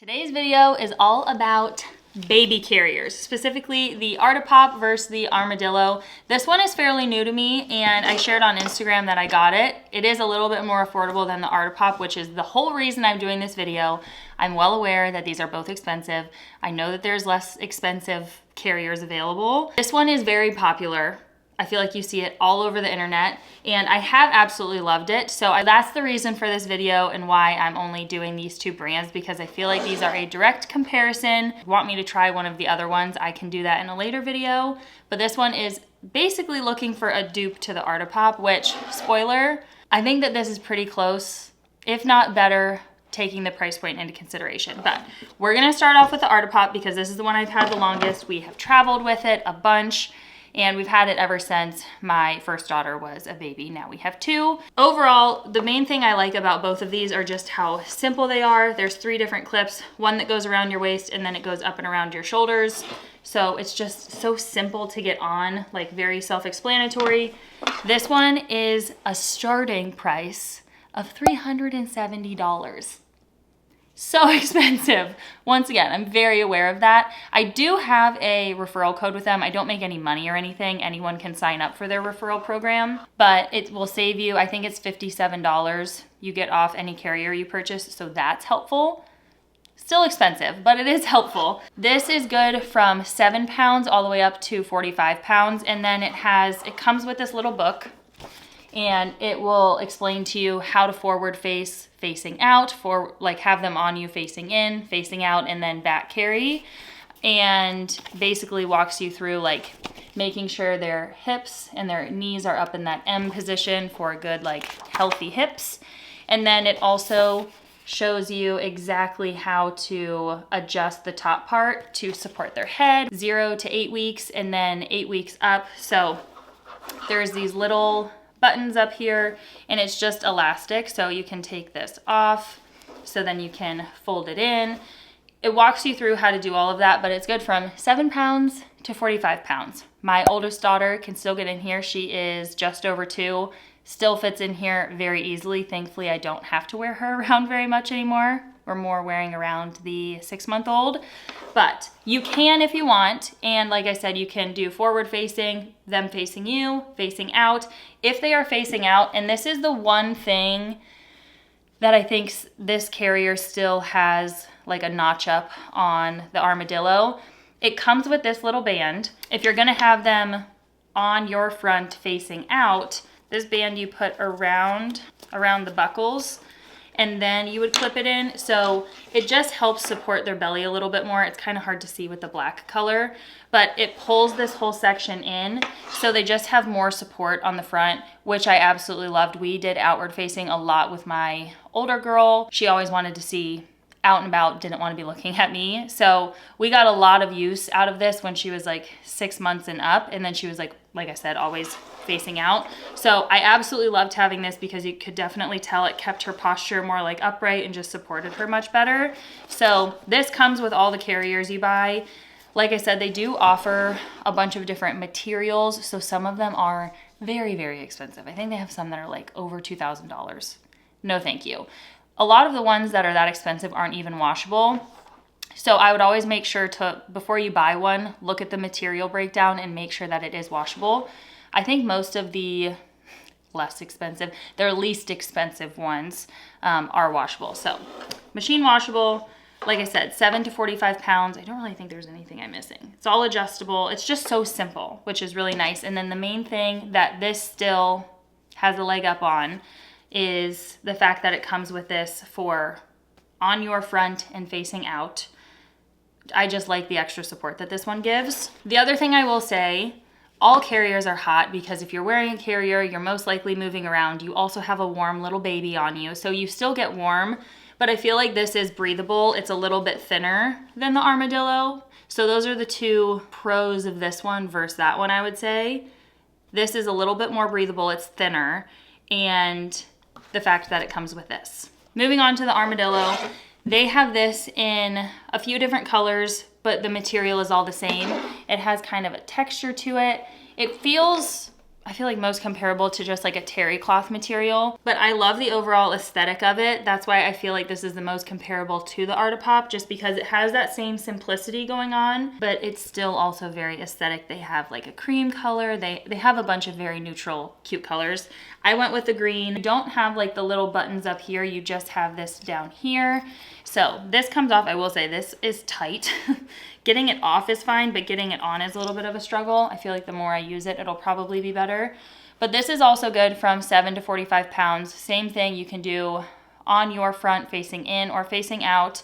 Today's video is all about baby carriers, specifically the Artipoppe versus the Armadillo. This one is fairly new to me, and I shared on Instagram that I got it. It is a little bit more affordable than the Artipoppe, which is the whole reason I'm doing this video. I'm well aware that these are both expensive. I know that there's less expensive carriers available. This one is very popular. I feel like you see it all over the internet, and I have absolutely loved it. So that's the reason for this video and why I'm only doing these two brands, because I feel like these are a direct comparison. If you want me to try one of the other ones, I can do that in a later video. But this one is basically looking for a dupe to the Artipoppe, which, spoiler, I think that this is pretty close, if not better, taking the price point into consideration. But we're gonna start off with the Artipoppe because this is the one I've had the longest. We have traveled with it a bunch, and we've had it ever since my first daughter was a baby. Now we have two. Overall, the main thing I like about both of these are just how simple they are. There's 3 different clips, one that goes around your waist and then it goes up and around your shoulders. So it's just so simple to get on, like very self-explanatory. This one is a starting price of $370. So expensive. Once again, I'm very aware of that. I do have a referral code with them. I don't make any money or anything. Anyone can sign up for their referral program, but it will save you, I think it's $57 you get off any carrier you purchase, so that's helpful. Still expensive, but it is helpful. This is good from 7 pounds all the way up to 45 pounds, and then it comes with this little book, and it will explain to you how to forward face, facing out, for like have them on you facing in, facing out, and then back carry, and basically walks you through like making sure their hips and their knees are up in that M position for a good like healthy hips. And then it also shows you exactly how to adjust the top part to support their head, 0 to 8 weeks, and then 8 weeks up. So there's these little buttons up here, and it's just elastic, so you can take this off, so then you can fold it in. It walks you through how to do all of that, but it's good from 7 pounds to 45 pounds. My oldest daughter can still get in here. She is just over 2, still fits in here very easily. Thankfully, I don't have to wear her around very much anymore. We're more wearing around the 6-month-old, but you can if you want. And like I said, you can do forward facing, them facing you, facing out. If they are facing out, and this is the one thing that I think this carrier still has like a notch up on the Armadillo, it comes with this little band. If you're gonna have them on your front facing out, this band you put around the buckles, and then you would clip it in. So it just helps support their belly a little bit more. It's kind of hard to see with the black color, but it pulls this whole section in. So they just have more support on the front, which I absolutely loved. We did outward facing a lot with my older girl. She always wanted to see out and about, didn't want to be looking at me. So we got a lot of use out of this when she was like 6 months and up. And then she was like I said, always facing out. So I absolutely loved having this because you could definitely tell it kept her posture more like upright and just supported her much better. So this comes with all the carriers you buy. Like I said, they do offer a bunch of different materials. So some of them are very, very expensive. I think they have some that are like over $2,000. No, thank you. A lot of the ones that are that expensive aren't even washable. So I would always make sure to, before you buy one, look at the material breakdown and make sure that it is washable. I think most of the less expensive, their least expensive ones are washable. So machine washable, like I said, 7 to 45 pounds. I don't really think there's anything I'm missing. It's all adjustable. It's just so simple, which is really nice. And then the main thing that this still has a leg up on is the fact that it comes with this for on your front and facing out. I just like the extra support that this one gives. The other thing I will say, all carriers are hot because if you're wearing a carrier, you're most likely moving around. You also have a warm little baby on you, so you still get warm, but I feel like this is breathable. It's a little bit thinner than the Armadillo. So those are the two pros of this one versus that one, I would say. This is a little bit more breathable, it's thinner, and the fact that it comes with this. Moving on to the Armadillo, they have this in a few different colors, but the material is all the same. It has kind of a texture to it. It feels I feel like most comparable to just like a terry cloth material, but I love the overall aesthetic of it. That's why I feel like this is the most comparable to the Artipoppe, just because it has that same simplicity going on, but it's still also very aesthetic. They have like a cream color. They have a bunch of very neutral, cute colors. I went with the green. You don't have like the little buttons up here. You just have this down here. So this comes off, I will say this is tight. Getting it off is fine, but getting it on is a little bit of a struggle. I feel like the more I use it, it'll probably be better. But this is also good from 7 to 45 pounds. Same thing you can do on your front facing in or facing out.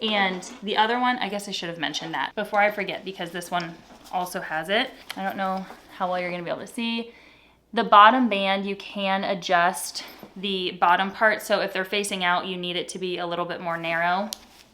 And the other one, I guess I should have mentioned that before I forget, because this one also has it. I don't know how well you're gonna be able to see. The bottom band, you can adjust the bottom part. So if they're facing out, you need it to be a little bit more narrow.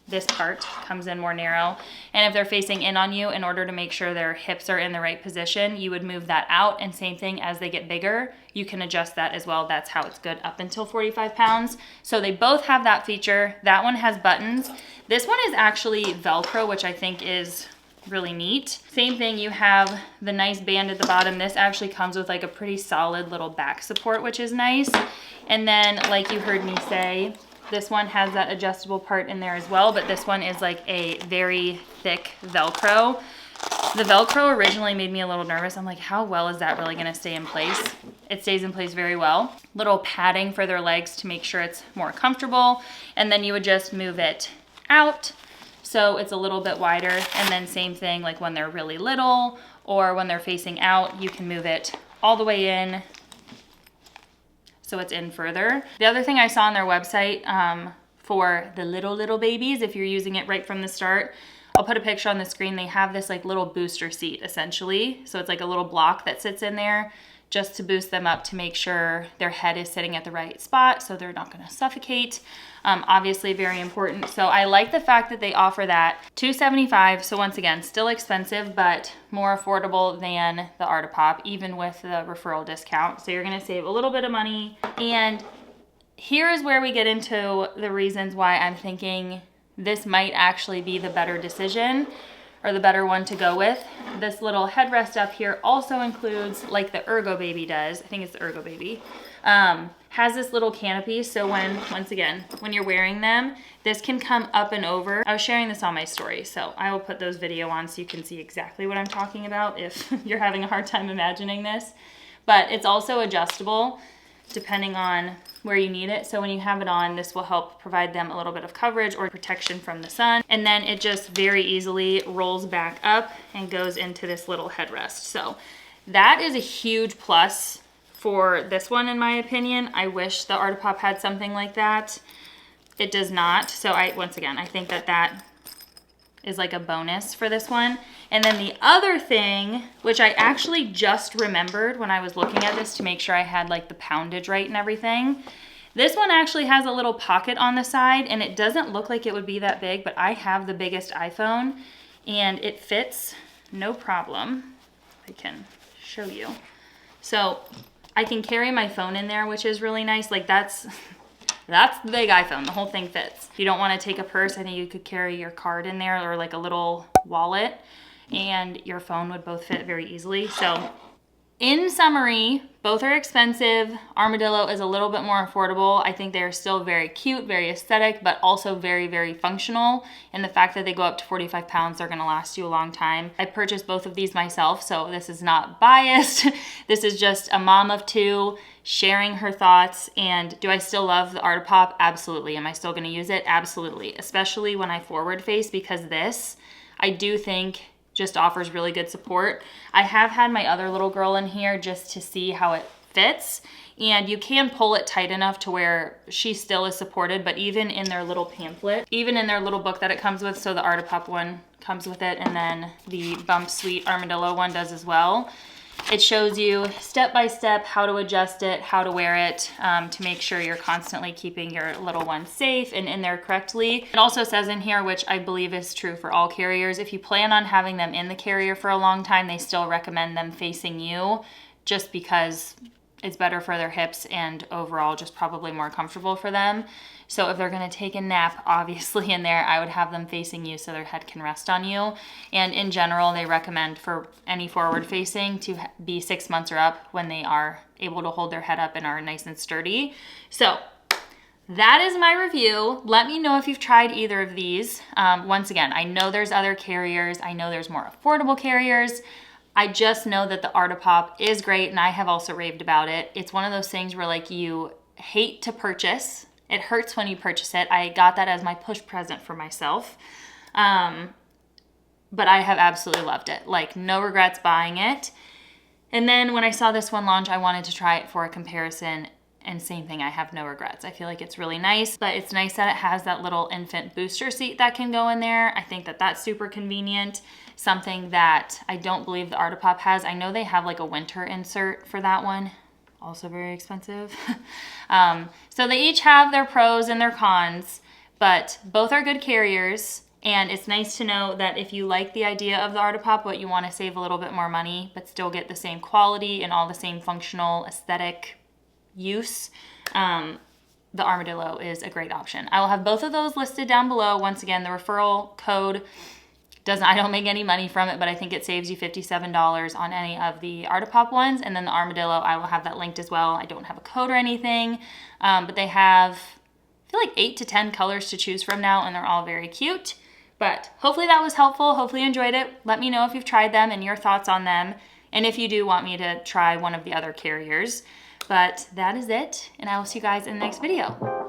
This part comes in more narrow. And if they're facing in on you, in order to make sure their hips are in the right position, you would move that out. And same thing, as they get bigger, you can adjust that as well. That's how it's good up until 45 pounds. So they both have that feature. That one has buttons. This one is actually Velcro, which I think is really neat. Same thing, you have the nice band at the bottom. This actually comes with like a pretty solid little back support, which is nice. And then, like you heard me say, this one has that adjustable part in there as well, but this one is like a very thick Velcro. The Velcro originally made me a little nervous. I'm like, how well is that really gonna stay in place? It stays in place very well. Little padding for their legs to make sure it's more comfortable. And then you would just move it out so it's a little bit wider. And then same thing, like when they're really little or when they're facing out, you can move it all the way in so it's in further. The other thing I saw on their website for the little babies, if you're using it right from the start, I'll put a picture on the screen. They have this like little booster seat essentially. So it's like a little block that sits in there just to boost them up to make sure their head is sitting at the right spot so they're not gonna suffocate. Obviously very important. So I like the fact that they offer that. $275, so once again, still expensive, but more affordable than the Artipoppe, even with the referral discount. So you're gonna save a little bit of money. And here is where we get into the reasons why I'm thinking this might actually be the better decision or the better one to go with. This little headrest up here also includes, like the Ergo Baby does, I think it's the Ergo Baby, has this little canopy. So once again, when you're wearing them, this can come up and over. I was sharing this on my story, so I will put those video on so you can see exactly what I'm talking about if you're having a hard time imagining this. But it's also adjustable depending on where you need it. So when you have it on, this will help provide them a little bit of coverage or protection from the sun. And then it just very easily rolls back up and goes into this little headrest. So that is a huge plus for this one, in my opinion. I wish the Artipoppe had something like that. It does not. So once again, I think that that is like a bonus for this one. And then the other thing, which I actually just remembered when I was looking at this to make sure I had like the poundage right and everything, this one actually has a little pocket on the side, and it doesn't look like it would be that big, but I have the biggest iPhone and it fits no problem. I can show you. So I can carry my phone in there, which is really nice. Like that's the big iPhone. The whole thing fits. If you don't want to take a purse, I think you could carry your card in there or like a little wallet, and your phone would both fit very easily. So in summary, both are expensive. Armadillo is a little bit more affordable. I think they're still very cute, very aesthetic, but also very, very functional. And the fact that they go up to 45 pounds, they're gonna last you a long time. I purchased both of these myself, so this is not biased. This is just a mom of two sharing her thoughts. And do I still love the Artipoppe? Absolutely. Am I still gonna use it? Absolutely. Especially when I forward face, because this, I do think, just offers really good support. I have had my other little girl in here just to see how it fits, and you can pull it tight enough to where she still is supported. But even in their little pamphlet, even in their little book that it comes with, so the Artipoppe one comes with it, and then the Bump Sweet Armadillo one does as well, it shows you step by step how to adjust it, how to wear it, to make sure you're constantly keeping your little one safe and in there correctly. It also says in here, which I believe is true for all carriers, if you plan on having them in the carrier for a long time, they still recommend them facing you, just because it's better for their hips and overall just probably more comfortable for them. So if they're gonna take a nap, obviously in there, I would have them facing you so their head can rest on you. And in general, they recommend for any forward facing to be 6 months or up when they are able to hold their head up and are nice and sturdy. So that is my review. Let me know if you've tried either of these. Once again, I know there's other carriers. I know there's more affordable carriers. I just know that the Artipoppe is great, and I have also raved about it. It's one of those things where like you hate to purchase. It hurts when you purchase it. I got that as my push present for myself. But I have absolutely loved it. Like, no regrets buying it. And then when I saw this one launch, I wanted to try it for a comparison. And same thing, I have no regrets. I feel like it's really nice, but it's nice that it has that little infant booster seat that can go in there. I think that that's super convenient. Something that I don't believe the Artipoppe has. I know they have like a winter insert for that one. Also very expensive. So they each have their pros and their cons, but both are good carriers. And it's nice to know that if you like the idea of the Artipoppe, but you want to save a little bit more money, but still get the same quality and all the same functional aesthetic use, the Armadillo is a great option. I will have both of those listed down below. Once again, the referral code I don't make any money from it, but I think it saves you $57 on any of the Artipoppe ones. And then the Armadillo, I will have that linked as well. I don't have a code or anything, but they have, I feel like 8 to 10 colors to choose from now, and they're all very cute. But hopefully that was helpful. Hopefully you enjoyed it. Let me know if you've tried them and your thoughts on them. And if you do want me to try one of the other carriers. But that is it, and I will see you guys in the next video.